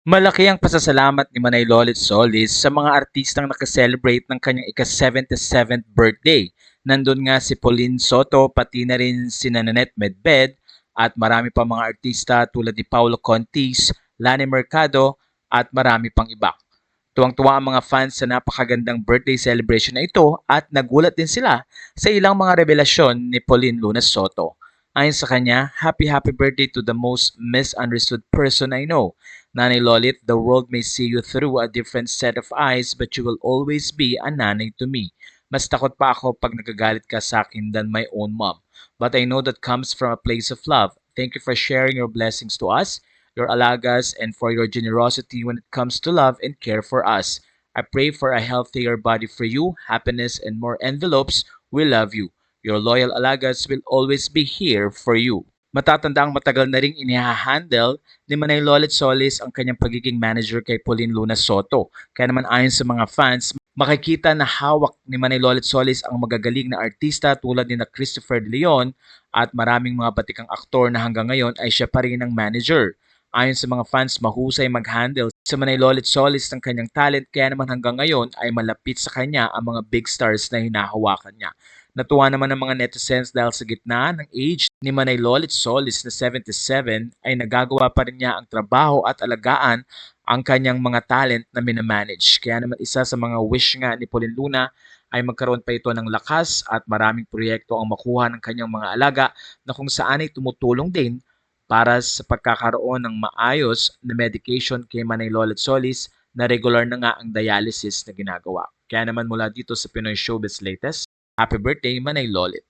Malaki ang pasasalamat ni Manay Lolit Solis sa mga artistang nakaselebrate ng kanyang ika-77th birthday. Nandun nga si Pauline Soto, pati na rin si Nanette Medved at marami pa mga artista tulad ni Paulo Contis, Lani Mercado at marami pang iba. Tuwang-tuwa ang mga fans sa napakagandang birthday celebration na ito at nagulat din sila sa ilang mga revelasyon ni Pauline Luna Soto. Ayon sa kanya, happy birthday to the most misunderstood person I know. Nanay Lolit, the world may see you through a different set of eyes but you will always be a nanay to me. Mas takot pa ako pag nagagalit ka sa akin than my own mom. But I know that comes from a place of love. Thank you for sharing your blessings to us, your alagas, and for your generosity when it comes to love and care for us. I pray for a healthier body for you, happiness, and more envelopes. We love you. Your loyal alagas will always be here for you. Matatandaang matagal na ring inihahandle ni Manay Lolit Solis ang kanyang pagiging manager kay Pauline Luna Soto. Kaya naman ayon sa mga fans, makikita na hawak ni Manay Lolit Solis ang magagaling na artista tulad ni na Christopher De Leon at maraming mga batikang aktor na hanggang ngayon ay siya pa rin ang manager. Ayon sa mga fans, mahusay mag-handle sa Manay Lolit Solis ng kanyang talent kaya naman hanggang ngayon ay malapit sa kanya ang mga big stars na hinahawakan niya. Natuwa naman ang mga netizens dahil sa gitna ng age ni Manay Lolit Solis na 77 ay nagagawa pa rin niya ang trabaho at alagaan ang kanyang mga talent na minamanage. Kaya naman isa sa mga wish nga ni Pauline Luna ay magkaroon pa ito ng lakas at maraming proyekto ang makuha ng kanyang mga alaga na kung saan ay tumutulong din para sa pagkakaroon ng maayos na medication kay Manay Lolit Solis na regular na nga ang dialysis na ginagawa. Kaya naman mula dito sa Pinoy Showbiz Latest, happy birthday, Manay Lolit!